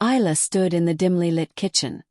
Ayla stood in the dimly lit kitchen,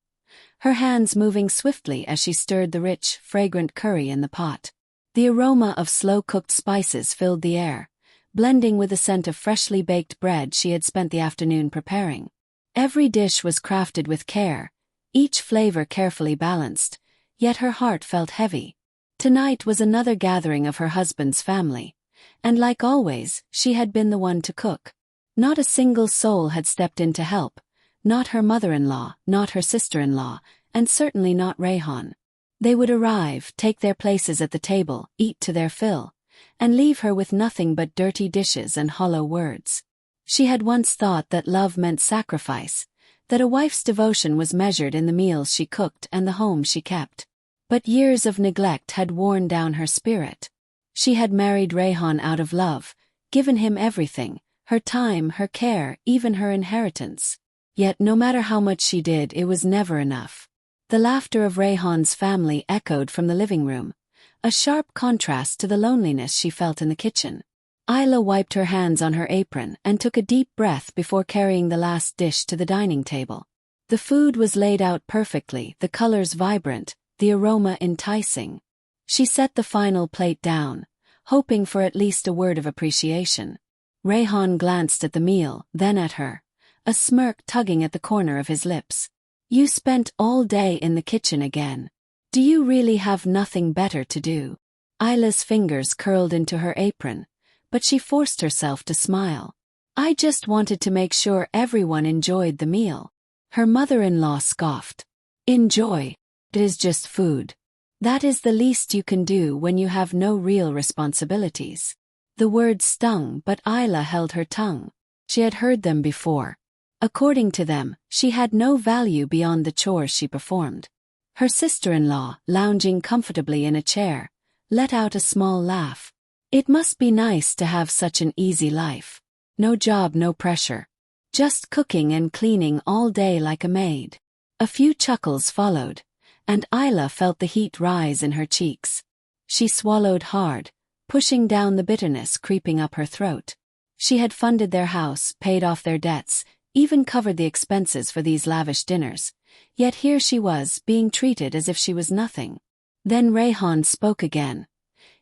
her hands moving swiftly as she stirred the rich, fragrant curry in the pot. The aroma of slow-cooked spices filled the air, blending with the scent of freshly baked bread she had spent the afternoon preparing. Every dish was crafted with care, each flavor carefully balanced, yet her heart felt heavy. Tonight was another gathering of her husband's family, and like always, she had been the one to cook. Not a single soul had stepped in to help, not her mother-in-law, not her sister-in-law, and certainly not Rehan. They would arrive, take their places at the table, eat to their fill, and leave her with nothing but dirty dishes and hollow words. She had once thought that love meant sacrifice, that a wife's devotion was measured in the meals she cooked and the home she kept. But years of neglect had worn down her spirit. She had married Rehan out of love, given him everything, her time, her care, even her inheritance. Yet no matter how much she did, it was never enough. The laughter of Rehan's family echoed from the living room, a sharp contrast to the loneliness she felt in the kitchen. Ayla wiped her hands on her apron and took a deep breath before carrying the last dish to the dining table. The food was laid out perfectly, the colors vibrant, the aroma enticing. She set the final plate down, hoping for at least a word of appreciation. Rehan glanced at the meal, then at her, a smirk tugging at the corner of his lips. "You spent all day in the kitchen again. Do you really have nothing better to do?" Ayla's fingers curled into her apron, but she forced herself to smile. "I just wanted to make sure everyone enjoyed the meal." Her mother-in-law scoffed. "Enjoy? It is just food. That is the least you can do when you have no real responsibilities." The words stung, but Ayla held her tongue. She had heard them before. According to them, she had no value beyond the chores she performed. Her sister-in-law, lounging comfortably in a chair, let out a small laugh. "It must be nice to have such an easy life. No job, no pressure. Just cooking and cleaning all day like a maid." A few chuckles followed, and Ayla felt the heat rise in her cheeks. She swallowed hard, pushing down the bitterness creeping up her throat. She had funded their house, paid off their debts, even covered the expenses for these lavish dinners, yet here she was, being treated as if she was nothing. Then Rehan spoke again,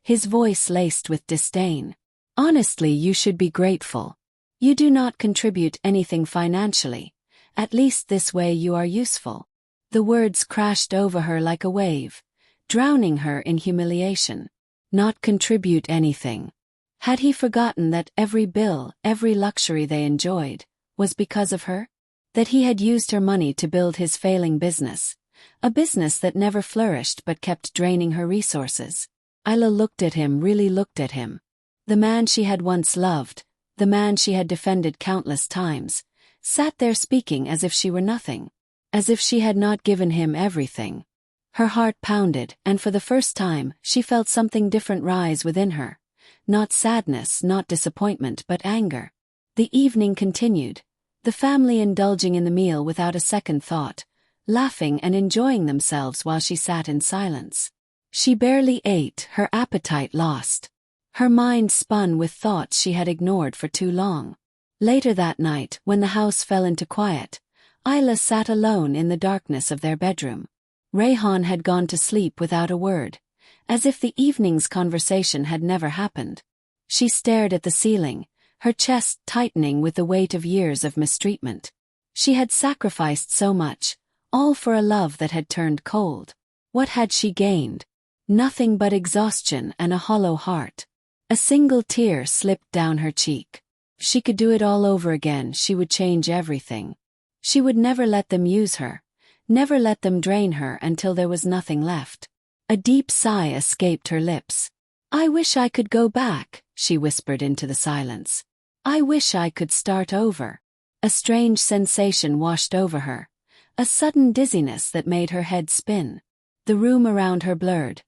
his voice laced with disdain. "Honestly, you should be grateful. You do not contribute anything financially. At least this way you are useful." The words crashed over her like a wave, drowning her in humiliation. Not contribute anything. Had he forgotten that every bill, every luxury they enjoyed, was because of her? That he had used her money to build his failing business, a business that never flourished but kept draining her resources. Ayla looked at him, really looked at him. The man she had once loved, the man she had defended countless times, sat there speaking as if she were nothing, as if she had not given him everything. Her heart pounded, and for the first time, she felt something different rise within her. Not sadness, not disappointment, but anger. The evening continued, the family indulging in the meal without a second thought, laughing and enjoying themselves while she sat in silence. She barely ate, her appetite lost. Her mind spun with thoughts she had ignored for too long. Later that night, when the house fell into quiet, Ayla sat alone in the darkness of their bedroom. Rehan had gone to sleep without a word, as if the evening's conversation had never happened. She stared at the ceiling, her chest tightening with the weight of years of mistreatment. She had sacrificed so much, all for a love that had turned cold. What had she gained? Nothing but exhaustion and a hollow heart. A single tear slipped down her cheek. She could do it all over again. She would change everything. She would never let them use her, never let them drain her until there was nothing left. A deep sigh escaped her lips. "I wish I could go back," she whispered into the silence. "I wish I could start over." A strange sensation washed over her, a sudden dizziness that made her head spin. The room around her blurred,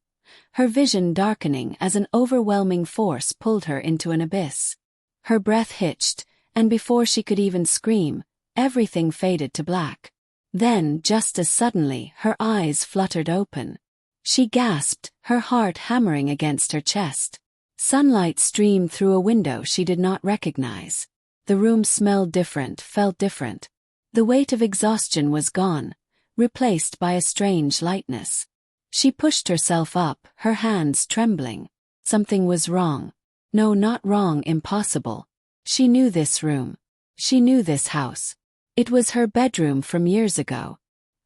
her vision darkening as an overwhelming force pulled her into an abyss. Her breath hitched, and before she could even scream, everything faded to black. Then, just as suddenly, her eyes fluttered open. She gasped, her heart hammering against her chest. Sunlight streamed through a window she did not recognize. The room smelled different, felt different. The weight of exhaustion was gone, replaced by a strange lightness. She pushed herself up, her hands trembling. Something was wrong. No, not wrong, impossible. She knew this room. She knew this house. It was her bedroom from years ago.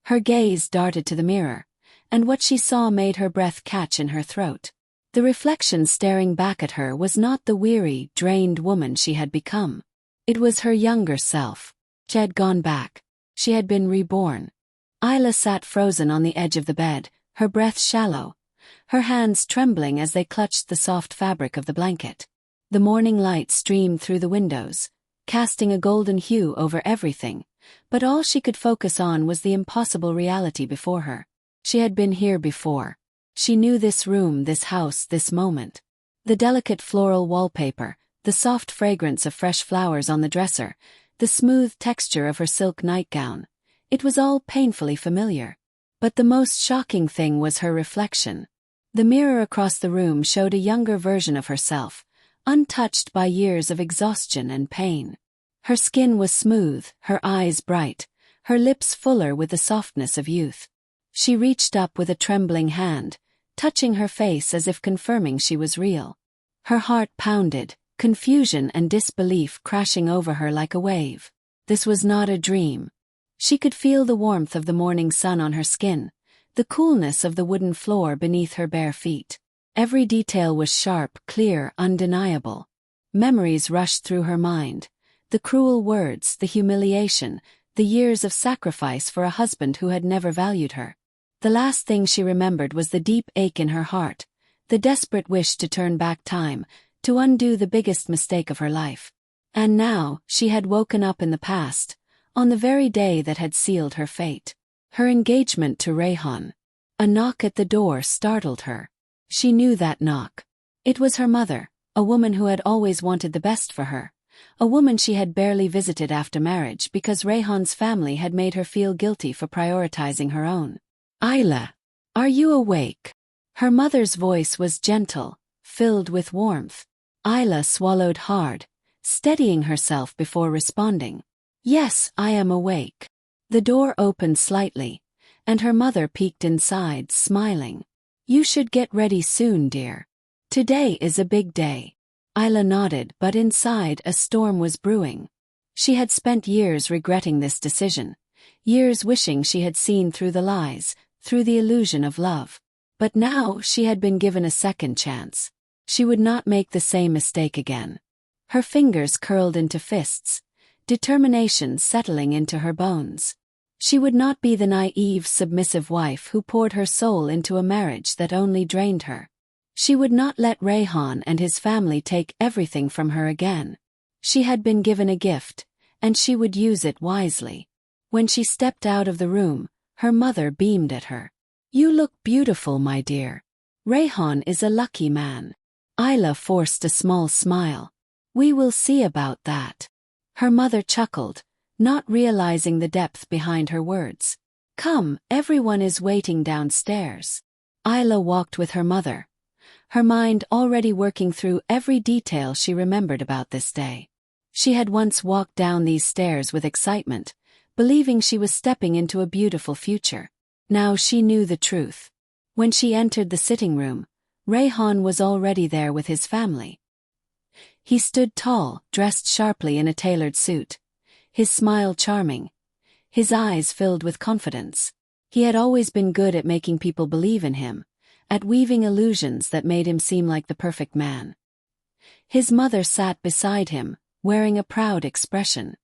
Her gaze darted to the mirror, and what she saw made her breath catch in her throat. The reflection staring back at her was not the weary, drained woman she had become. It was her younger self. She had gone back. She had been reborn. Ayla sat frozen on the edge of the bed, her breath shallow, her hands trembling as they clutched the soft fabric of the blanket. The morning light streamed through the windows, casting a golden hue over everything, but all she could focus on was the impossible reality before her. She had been here before. She knew this room, this house, this moment. The delicate floral wallpaper, the soft fragrance of fresh flowers on the dresser, the smooth texture of her silk nightgown. It was all painfully familiar. But the most shocking thing was her reflection. The mirror across the room showed a younger version of herself, untouched by years of exhaustion and pain. Her skin was smooth, her eyes bright, her lips fuller with the softness of youth. She reached up with a trembling hand, touching her face as if confirming she was real. Her heart pounded, confusion and disbelief crashing over her like a wave. This was not a dream. She could feel the warmth of the morning sun on her skin, the coolness of the wooden floor beneath her bare feet. Every detail was sharp, clear, undeniable. Memories rushed through her mind. The cruel words, the humiliation, the years of sacrifice for a husband who had never valued her. The last thing she remembered was the deep ache in her heart, the desperate wish to turn back time, to undo the biggest mistake of her life. And now, she had woken up in the past, on the very day that had sealed her fate. Her engagement to Rehan. A knock at the door startled her. She knew that knock. It was her mother, a woman who had always wanted the best for her, a woman she had barely visited after marriage because Rehan's family had made her feel guilty for prioritizing her own. "Ayla, are you awake?" Her mother's voice was gentle, filled with warmth. Ayla swallowed hard, steadying herself before responding. "Yes, I am awake." The door opened slightly, and her mother peeked inside, smiling. "You should get ready soon, dear. Today is a big day." Ayla nodded, but inside a storm was brewing. She had spent years regretting this decision, years wishing she had seen through the lies, through the illusion of love. But now she had been given a second chance. She would not make the same mistake again. Her fingers curled into fists, determination settling into her bones. She would not be the naive, submissive wife who poured her soul into a marriage that only drained her. She would not let Rehan and his family take everything from her again. She had been given a gift, and she would use it wisely. When she stepped out of the room, her mother beamed at her. "You look beautiful, my dear. Rehan is a lucky man." Ayla forced a small smile. "We will see about that." Her mother chuckled, not realizing the depth behind her words. "Come, everyone is waiting downstairs." Ayla walked with her mother, her mind already working through every detail she remembered about this day. She had once walked down these stairs with excitement, believing she was stepping into a beautiful future. Now she knew the truth. When she entered the sitting room, Rehan was already there with his family. He stood tall, dressed sharply in a tailored suit, his smile charming, his eyes filled with confidence. He had always been good at making people believe in him, at weaving illusions that made him seem like the perfect man. His mother sat beside him, wearing a proud expression.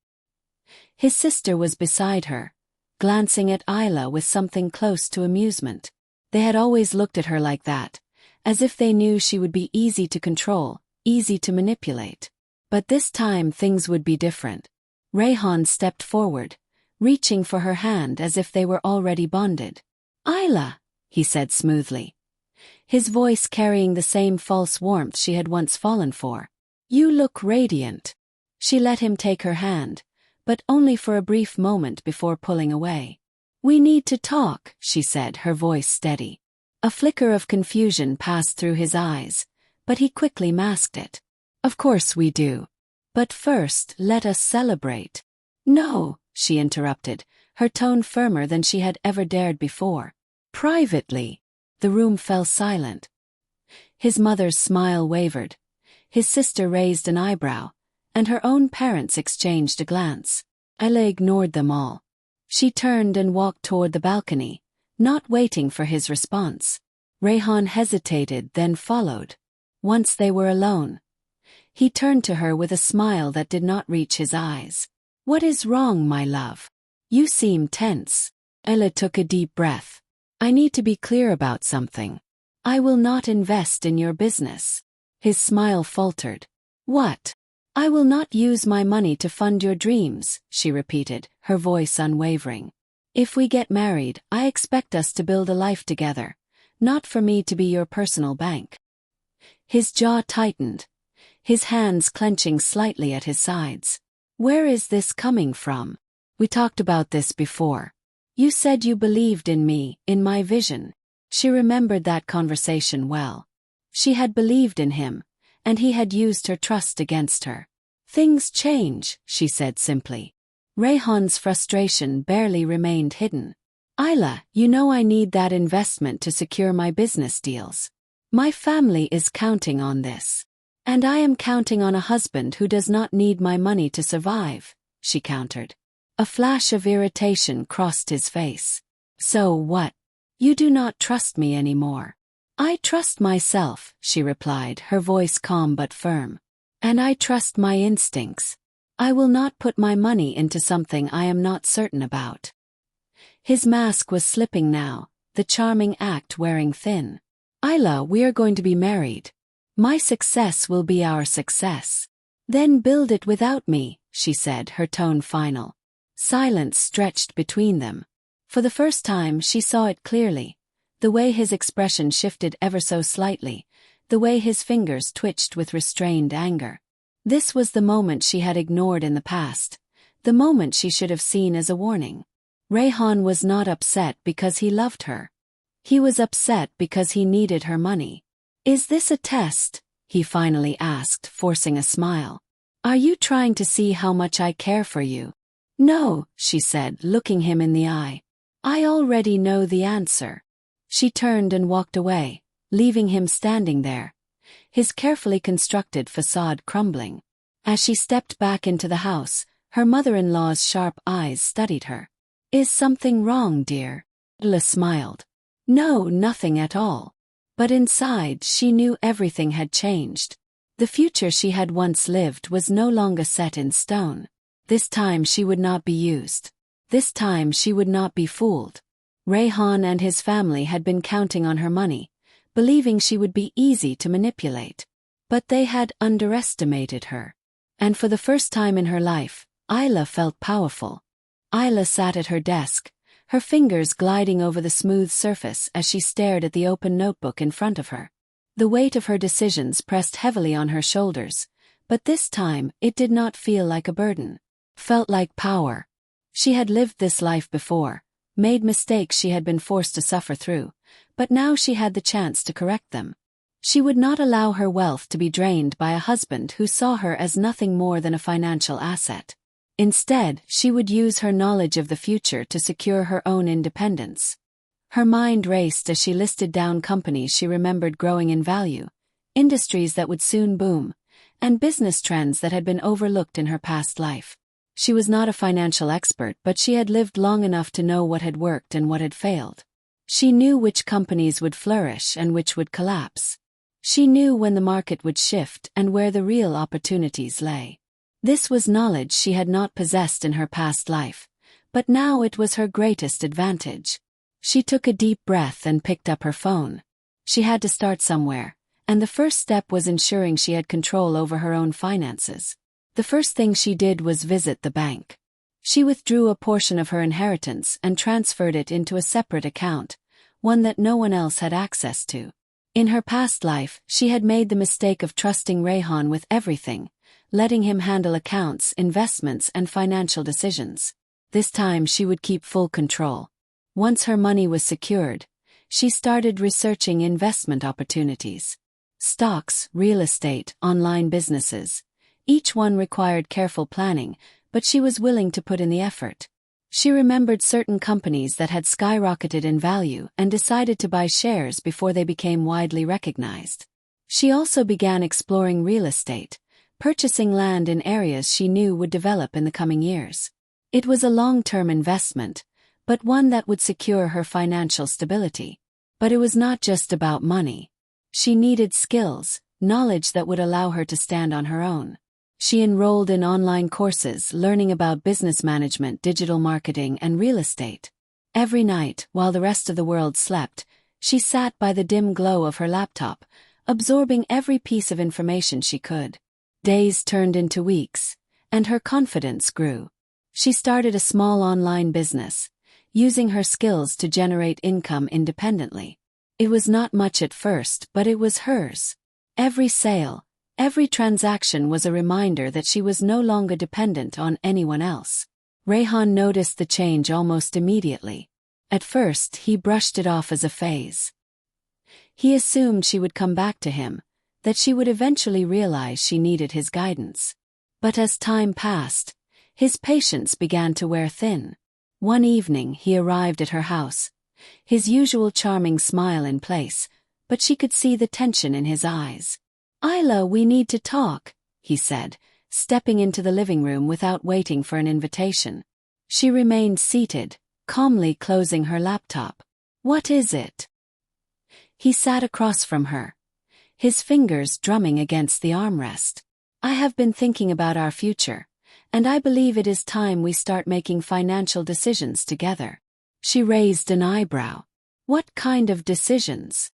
His sister was beside her, glancing at Ayla with something close to amusement. They had always looked at her like that, as if they knew she would be easy to control, easy to manipulate. But this time things would be different. Rehan stepped forward, reaching for her hand as if they were already bonded. "Ayla," he said smoothly, his voice carrying the same false warmth she had once fallen for. "You look radiant." She let him take her hand, but only for a brief moment before pulling away. "We need to talk," she said, her voice steady. A flicker of confusion passed through his eyes, but he quickly masked it. "Of course we do. But first, let us celebrate." "No," she interrupted, her tone firmer than she had ever dared before. Privately. The room fell silent. His mother's smile wavered. His sister raised an eyebrow, and her own parents exchanged a glance. Ayla ignored them all. She turned and walked toward the balcony, not waiting for his response. Rehan hesitated, then followed. Once they were alone, he turned to her with a smile that did not reach his eyes. What is wrong, my love? You seem tense. Ayla took a deep breath. I need to be clear about something. I will not invest in your business. His smile faltered. What? I will not use my money to fund your dreams, she repeated, her voice unwavering. If we get married, I expect us to build a life together, not for me to be your personal bank. His jaw tightened, his hands clenching slightly at his sides. Where is this coming from? We talked about this before. You said you believed in me, in my vision. She remembered that conversation well. She had believed in him, and he had used her trust against her. Things change, she said simply. Rehan's frustration barely remained hidden. Ayla, you know I need that investment to secure my business deals. My family is counting on this. And I am counting on a husband who does not need my money to survive, she countered. A flash of irritation crossed his face. So what? You do not trust me anymore. I trust myself, she replied, her voice calm but firm. And I trust my instincts. I will not put my money into something I am not certain about. His mask was slipping now, the charming act wearing thin. Ayla, we are going to be married. My success will be our success. Then build it without me, she said, her tone final. Silence stretched between them. For the first time she saw it clearly. The way his expression shifted ever so slightly, the way his fingers twitched with restrained anger. This was the moment she had ignored in the past, the moment she should have seen as a warning. Rehan was not upset because he loved her. He was upset because he needed her money. Is this a test? He finally asked, forcing a smile. Are you trying to see how much I care for you? No, she said, looking him in the eye. I already know the answer. She turned and walked away, leaving him standing there, his carefully constructed facade crumbling. As she stepped back into the house, her mother-in-law's sharp eyes studied her. Is something wrong, dear? Ayla smiled. No, nothing at all. But inside she knew everything had changed. The future she had once lived was no longer set in stone. This time she would not be used. This time she would not be fooled. Rehan and his family had been counting on her money, believing she would be easy to manipulate. But they had underestimated her. And for the first time in her life, Ayla felt powerful. Ayla sat at her desk, her fingers gliding over the smooth surface as she stared at the open notebook in front of her. The weight of her decisions pressed heavily on her shoulders, but this time it did not feel like a burden. Felt like power. She had lived this life before, made mistakes she had been forced to suffer through, but now she had the chance to correct them. She would not allow her wealth to be drained by a husband who saw her as nothing more than a financial asset. Instead, she would use her knowledge of the future to secure her own independence. Her mind raced as she listed down companies she remembered growing in value, industries that would soon boom, and business trends that had been overlooked in her past life. She was not a financial expert, but she had lived long enough to know what had worked and what had failed. She knew which companies would flourish and which would collapse. She knew when the market would shift and where the real opportunities lay. This was knowledge she had not possessed in her past life, but now it was her greatest advantage. She took a deep breath and picked up her phone. She had to start somewhere, and the first step was ensuring she had control over her own finances. The first thing she did was visit the bank. She withdrew a portion of her inheritance and transferred it into a separate account, one that no one else had access to. In her past life, she had made the mistake of trusting Rehan with everything, letting him handle accounts, investments, and financial decisions. This time she would keep full control. Once her money was secured, she started researching investment opportunities. Stocks, real estate, online businesses. Each one required careful planning, but she was willing to put in the effort. She remembered certain companies that had skyrocketed in value and decided to buy shares before they became widely recognized. She also began exploring real estate, purchasing land in areas she knew would develop in the coming years. It was a long-term investment, but one that would secure her financial stability. But it was not just about money. She needed skills, knowledge that would allow her to stand on her own. She enrolled in online courses learning about business management, digital marketing, and real estate. Every night, while the rest of the world slept, she sat by the dim glow of her laptop, absorbing every piece of information she could. Days turned into weeks, and her confidence grew. She started a small online business, using her skills to generate income independently. It was not much at first, but it was hers. Every sale, every transaction was a reminder that she was no longer dependent on anyone else. Rehan noticed the change almost immediately. At first, he brushed it off as a phase. He assumed she would come back to him, that she would eventually realize she needed his guidance. But as time passed, his patience began to wear thin. One evening he arrived at her house, his usual charming smile in place, but she could see the tension in his eyes. "Ayla, we need to talk," he said, stepping into the living room without waiting for an invitation. She remained seated, calmly closing her laptop. "What is it?" He sat across from her, his fingers drumming against the armrest. "I have been thinking about our future, and I believe it is time we start making financial decisions together." She raised an eyebrow. "What kind of decisions?"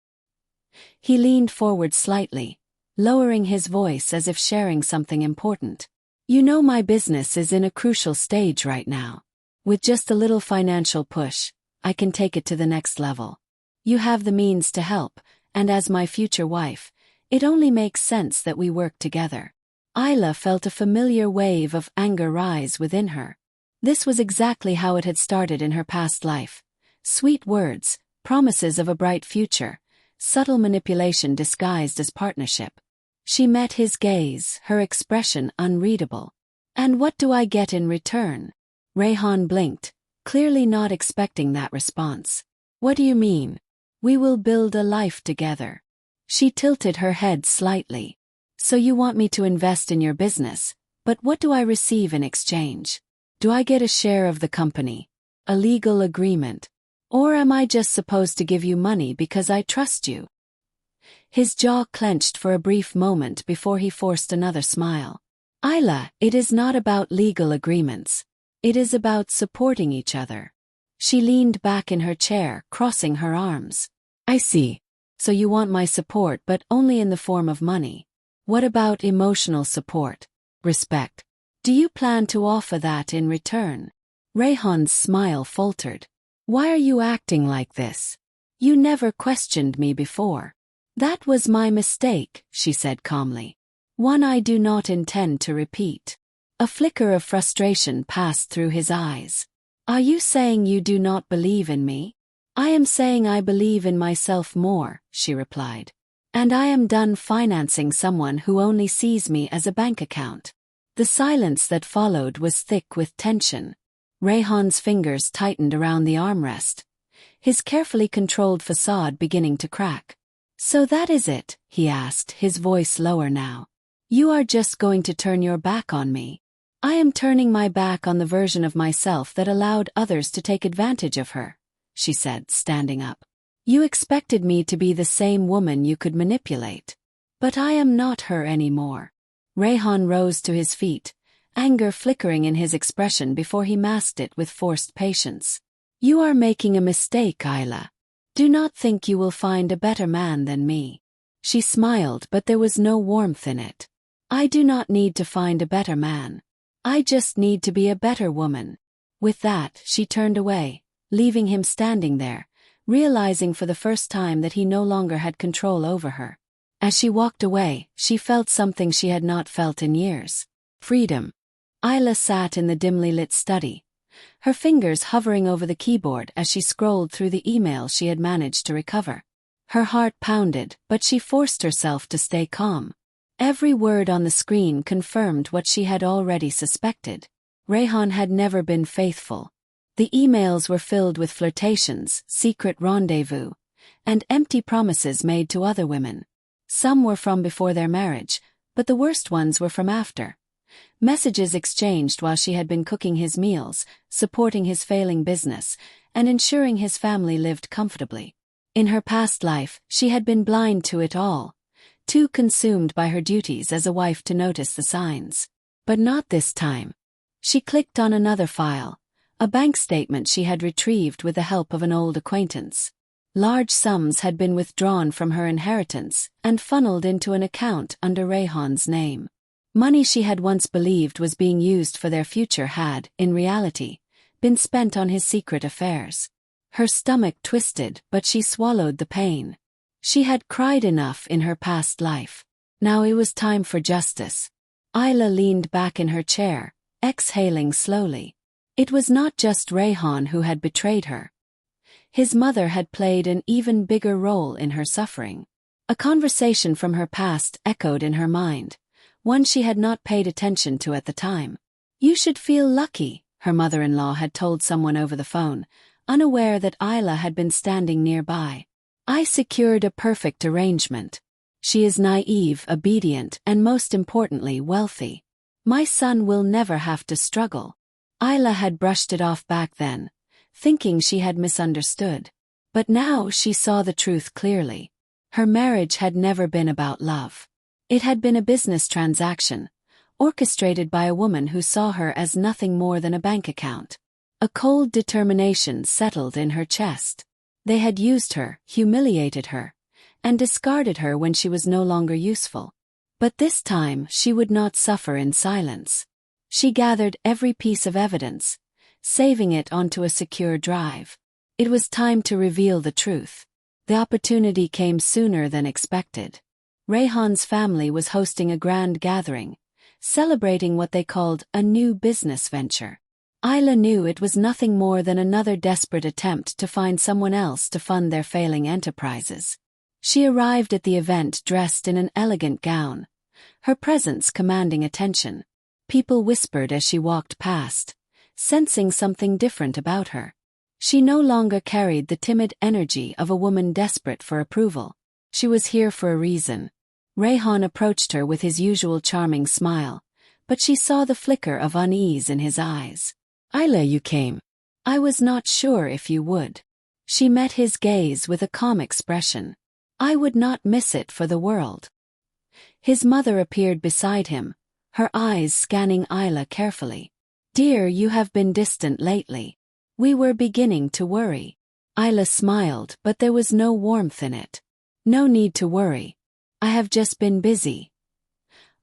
He leaned forward slightly, lowering his voice as if sharing something important. "You know, my business is in a crucial stage right now. With just a little financial push, I can take it to the next level. You have the means to help, and as my future wife, it only makes sense that we work together." Ayla felt a familiar wave of anger rise within her. This was exactly how it had started in her past life. Sweet words, promises of a bright future, subtle manipulation disguised as partnership. She met his gaze, her expression unreadable. "And what do I get in return?" Rehan blinked, clearly not expecting that response. "What do you mean?" "We will build a life together." She tilted her head slightly. "So you want me to invest in your business, but what do I receive in exchange? Do I get a share of the company? A legal agreement? Or am I just supposed to give you money because I trust you?" His jaw clenched for a brief moment before he forced another smile. "Ayla, it is not about legal agreements. It is about supporting each other." She leaned back in her chair, crossing her arms. "I see. So you want my support but only in the form of money. What about emotional support? Respect? Do you plan to offer that in return?" Rehan's smile faltered. "Why are you acting like this? You never questioned me before." "That was my mistake," she said calmly. "One I do not intend to repeat." A flicker of frustration passed through his eyes. "Are you saying you do not believe in me?" "I am saying I believe in myself more," she replied. "And I am done financing someone who only sees me as a bank account." The silence that followed was thick with tension. Rehan's fingers tightened around the armrest, his carefully controlled facade beginning to crack. "So that is it?" he asked, his voice lower now. "You are just going to turn your back on me?" "I am turning my back on the version of myself that allowed others to take advantage of her," she said, standing up. "You expected me to be the same woman you could manipulate. But I am not her anymore." Rehan rose to his feet, anger flickering in his expression before he masked it with forced patience. "You are making a mistake, Ayla. Do not think you will find a better man than me." She smiled, but there was no warmth in it. "I do not need to find a better man. I just need to be a better woman." With that, she turned away, leaving him standing there, realizing for the first time that he no longer had control over her. As she walked away, she felt something she had not felt in years. Freedom. Ayla sat in the dimly lit study, her fingers hovering over the keyboard as she scrolled through the emails she had managed to recover. Her heart pounded, but she forced herself to stay calm. Every word on the screen confirmed what she had already suspected. Rehan had never been faithful. The emails were filled with flirtations, secret rendezvous, and empty promises made to other women. Some were from before their marriage, but the worst ones were from after. Messages exchanged while she had been cooking his meals, supporting his failing business, and ensuring his family lived comfortably. In her past life, she had been blind to it all, too consumed by her duties as a wife to notice the signs. But not this time. She clicked on another file, a bank statement she had retrieved with the help of an old acquaintance. Large sums had been withdrawn from her inheritance and funneled into an account under Rehan's name. Money she had once believed was being used for their future had, in reality, been spent on his secret affairs. Her stomach twisted, but she swallowed the pain. She had cried enough in her past life. Now it was time for justice. Ayla leaned back in her chair, exhaling slowly. It was not just Rehan who had betrayed her. His mother had played an even bigger role in her suffering. A conversation from her past echoed in her mind, one she had not paid attention to at the time. "You should feel lucky," her mother-in-law had told someone over the phone, unaware that Ayla had been standing nearby. "I secured a perfect arrangement. She is naive, obedient, and most importantly wealthy. My son will never have to struggle." Ayla had brushed it off back then, thinking she had misunderstood. But now she saw the truth clearly. Her marriage had never been about love. It had been a business transaction, orchestrated by a woman who saw her as nothing more than a bank account. A cold determination settled in her chest. They had used her, humiliated her, and discarded her when she was no longer useful. But this time she would not suffer in silence. She gathered every piece of evidence, saving it onto a secure drive. It was time to reveal the truth. The opportunity came sooner than expected. Rehan's family was hosting a grand gathering, celebrating what they called a new business venture. Ayla knew it was nothing more than another desperate attempt to find someone else to fund their failing enterprises. She arrived at the event dressed in an elegant gown, her presence commanding attention. People whispered as she walked past, sensing something different about her. She no longer carried the timid energy of a woman desperate for approval. She was here for a reason. Rehan approached her with his usual charming smile, but she saw the flicker of unease in his eyes. "Ayla, you came. I was not sure if you would." She met his gaze with a calm expression. "I would not miss it for the world." His mother appeared beside him, her eyes scanning Ayla carefully. "Dear, you have been distant lately. We were beginning to worry." Ayla smiled, but there was no warmth in it. "No need to worry. I have just been busy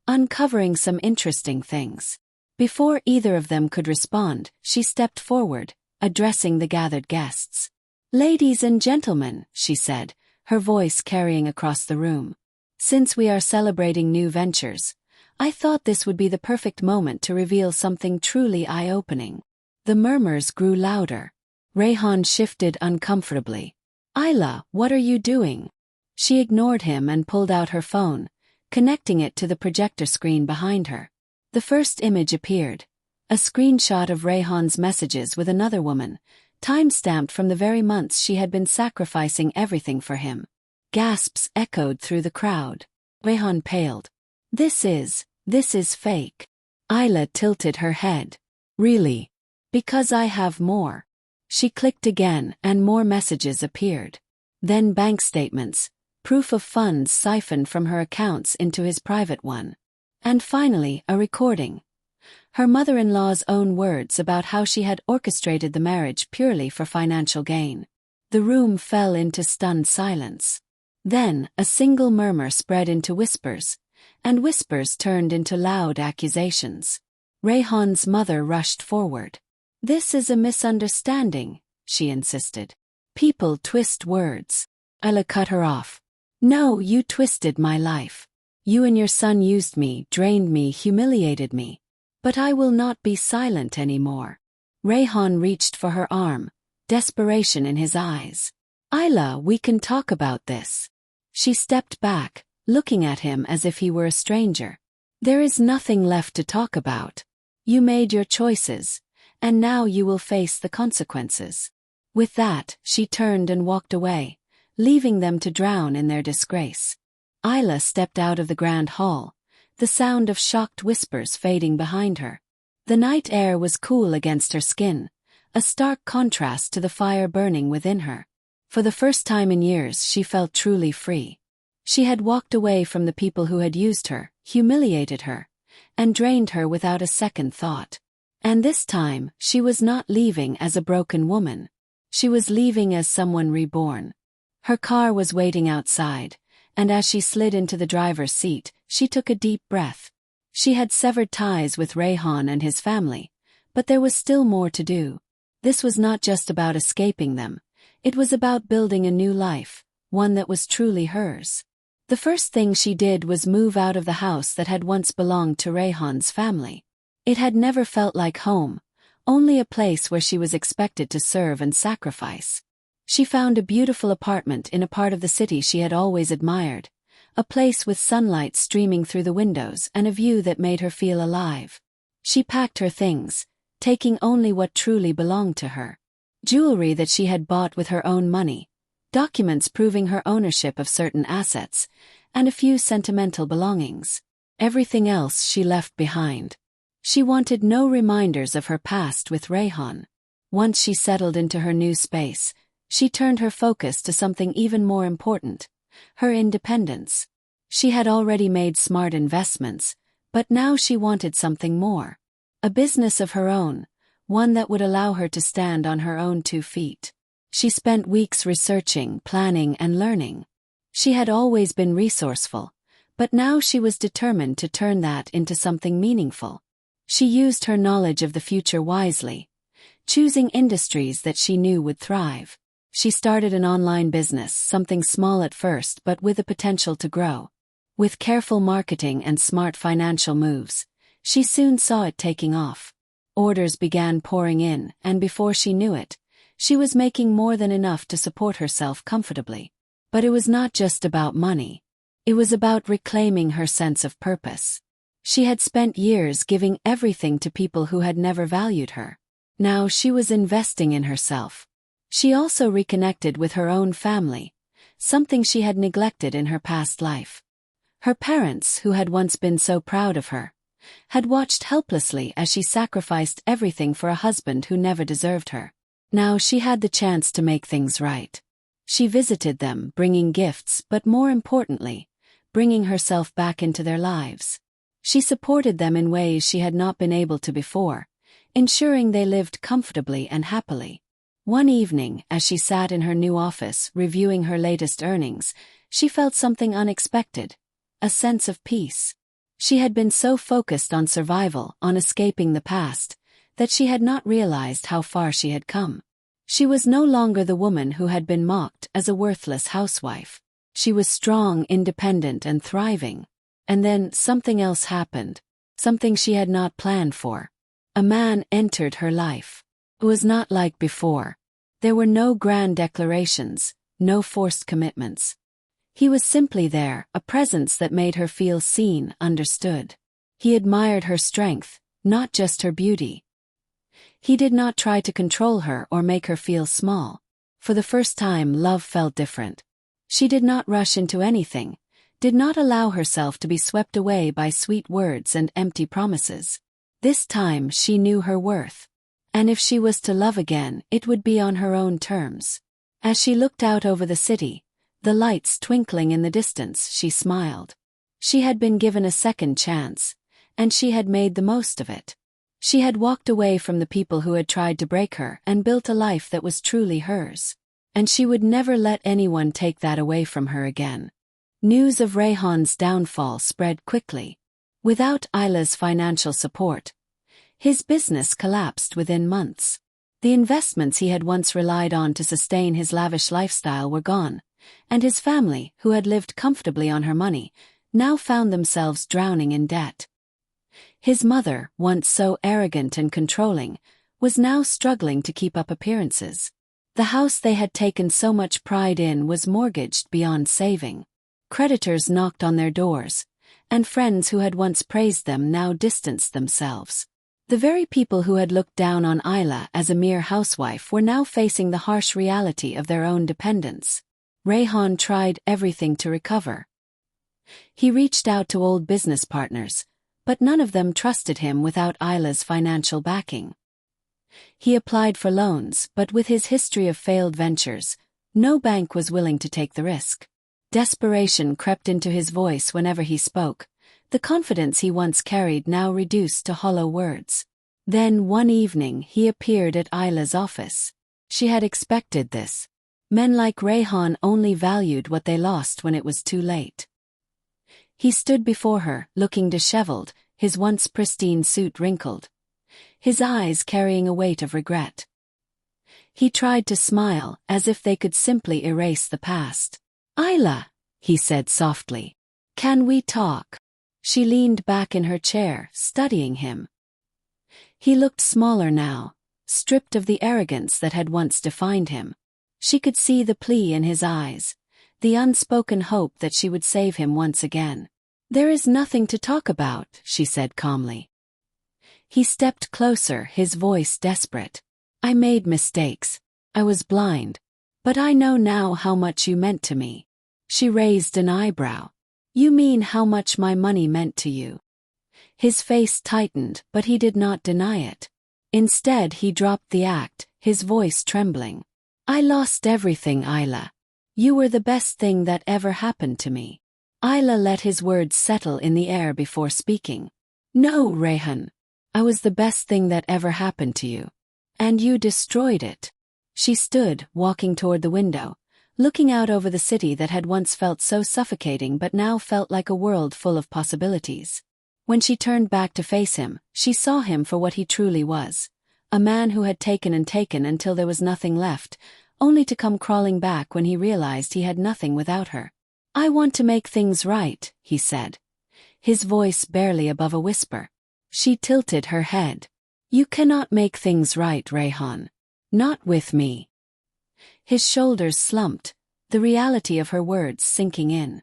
uncovering some interesting things." Before either of them could respond, she stepped forward, addressing the gathered guests. "Ladies and gentlemen," she said, her voice carrying across the room. "Since we are celebrating new ventures, I thought this would be the perfect moment to reveal something truly eye-opening." The murmurs grew louder. Rehan shifted uncomfortably. "Ayla, what are you doing?" She ignored him and pulled out her phone, connecting it to the projector screen behind her. The first image appeared, a screenshot of Rehan's messages with another woman, time-stamped from the very months she had been sacrificing everything for him. Gasps echoed through the crowd. Rehan paled. This is fake." Ayla tilted her head. "Really?" "Because I have more." She clicked again and more messages appeared. Then bank statements, proof of funds siphoned from her accounts into his private one. And finally, a recording. Her mother-in-law's own words about how she had orchestrated the marriage purely for financial gain. The room fell into stunned silence. Then, a single murmur spread into whispers, and whispers turned into loud accusations. Rehan's mother rushed forward. "This is a misunderstanding," she insisted. "People twist words." Ayla cut her off. "No, you twisted my life. You and your son used me, drained me, humiliated me. But I will not be silent anymore." Rehan reached for her arm, desperation in his eyes. "Ayla, we can talk about this." She stepped back, looking at him as if he were a stranger. "There is nothing left to talk about." You made your choices, and now you will face the consequences. With that, she turned and walked away, leaving them to drown in their disgrace. Ayla stepped out of the grand hall, the sound of shocked whispers fading behind her. The night air was cool against her skin, a stark contrast to the fire burning within her. For the first time in years she felt truly free. She had walked away from the people who had used her, humiliated her, and drained her without a second thought. And this time, she was not leaving as a broken woman. She was leaving as someone reborn. Her car was waiting outside, and as she slid into the driver's seat, she took a deep breath. She had severed ties with Rehan and his family, but there was still more to do. This was not just about escaping them. It was about building a new life, one that was truly hers. The first thing she did was move out of the house that had once belonged to Rehan's family. It had never felt like home, only a place where she was expected to serve and sacrifice. She found a beautiful apartment in a part of the city she had always admired, a place with sunlight streaming through the windows and a view that made her feel alive. She packed her things, taking only what truly belonged to her. Jewelry that she had bought with her own money, documents proving her ownership of certain assets, and a few sentimental belongings. Everything else she left behind. She wanted no reminders of her past with Rehan. Once she settled into her new space, she turned her focus to something even more important, her independence. She had already made smart investments, but now she wanted something more. A business of her own, one that would allow her to stand on her own 2 feet. She spent weeks researching, planning, and learning. She had always been resourceful, but now she was determined to turn that into something meaningful. She used her knowledge of the future wisely, choosing industries that she knew would thrive. She started an online business, something small at first but with the potential to grow. With careful marketing and smart financial moves, she soon saw it taking off. Orders began pouring in, and before she knew it, she was making more than enough to support herself comfortably. But it was not just about money. It was about reclaiming her sense of purpose. She had spent years giving everything to people who had never valued her. Now she was investing in herself. She also reconnected with her own family, something she had neglected in her past life. Her parents, who had once been so proud of her, had watched helplessly as she sacrificed everything for a husband who never deserved her. Now she had the chance to make things right. She visited them, bringing gifts, but more importantly, bringing herself back into their lives. She supported them in ways she had not been able to before, ensuring they lived comfortably and happily. One evening, as she sat in her new office reviewing her latest earnings, she felt something unexpected, a sense of peace. She had been so focused on survival, on escaping the past, that she had not realized how far she had come. She was no longer the woman who had been mocked as a worthless housewife. She was strong, independent, and thriving. And then something else happened, something she had not planned for. A man entered her life. It was not like before. There were no grand declarations, no forced commitments. He was simply there, a presence that made her feel seen, understood. He admired her strength, not just her beauty. He did not try to control her or make her feel small. For the first time, love felt different. She did not rush into anything, did not allow herself to be swept away by sweet words and empty promises. This time she knew her worth. And if she was to love again, it would be on her own terms. As she looked out over the city, the lights twinkling in the distance, she smiled. She had been given a second chance, and she had made the most of it. She had walked away from the people who had tried to break her and built a life that was truly hers. And she would never let anyone take that away from her again. News of Rehan's downfall spread quickly. Without Ayla's financial support, his business collapsed within months. The investments he had once relied on to sustain his lavish lifestyle were gone, and his family, who had lived comfortably on her money, now found themselves drowning in debt. His mother, once so arrogant and controlling, was now struggling to keep up appearances. The house they had taken so much pride in was mortgaged beyond saving. Creditors knocked on their doors, and friends who had once praised them now distanced themselves. The very people who had looked down on Ayla as a mere housewife were now facing the harsh reality of their own dependence. Rehan tried everything to recover. He reached out to old business partners, but none of them trusted him without Ayla's financial backing. He applied for loans, but with his history of failed ventures, no bank was willing to take the risk. Desperation crept into his voice whenever he spoke, the confidence he once carried now reduced to hollow words. Then one evening he appeared at Ayla's office. She had expected this. Men like Rehan only valued what they lost when it was too late. He stood before her, looking disheveled, his once pristine suit wrinkled, his eyes carrying a weight of regret. He tried to smile, as if they could simply erase the past. "Ayla," he said softly, "can we talk?" She leaned back in her chair, studying him. He looked smaller now, stripped of the arrogance that had once defined him. She could see the plea in his eyes, the unspoken hope that she would save him once again. "There is nothing to talk about," she said calmly. He stepped closer, his voice desperate. "I made mistakes. I was blind. But I know now how much you meant to me." She raised an eyebrow. "You mean how much my money meant to you?" His face tightened, but he did not deny it. Instead he dropped the act, his voice trembling. "I lost everything, Ayla. You were the best thing that ever happened to me." Ayla let his words settle in the air before speaking. "No, Rehan. I was the best thing that ever happened to you. And you destroyed it." She stood, walking toward the window, looking out over the city that had once felt so suffocating but now felt like a world full of possibilities. When she turned back to face him, she saw him for what he truly was, a man who had taken and taken until there was nothing left, only to come crawling back when he realized he had nothing without her. "I want to make things right," he said, his voice barely above a whisper. She tilted her head. "You cannot make things right, Rehan. Not with me." His shoulders slumped, the reality of her words sinking in.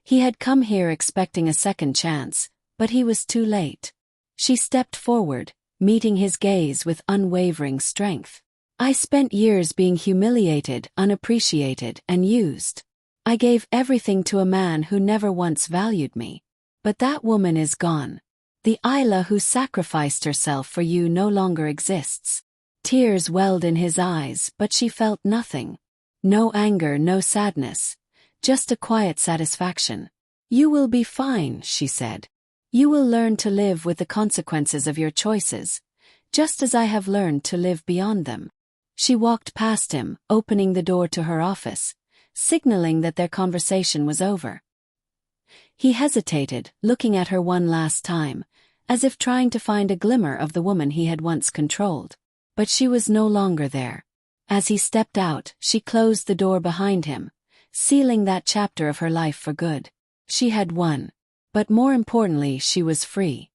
He had come here expecting a second chance, but he was too late. She stepped forward, meeting his gaze with unwavering strength. "I spent years being humiliated, unappreciated, and used. I gave everything to a man who never once valued me. But that woman is gone. The Ayla who sacrificed herself for you no longer exists." Tears welled in his eyes, but she felt nothing. No anger, no sadness. Just a quiet satisfaction. "You will be fine," she said. "You will learn to live with the consequences of your choices, just as I have learned to live beyond them." She walked past him, opening the door to her office, signaling that their conversation was over. He hesitated, looking at her one last time, as if trying to find a glimmer of the woman he had once controlled. But she was no longer there. As he stepped out, she closed the door behind him, sealing that chapter of her life for good. She had won. But more importantly, she was free.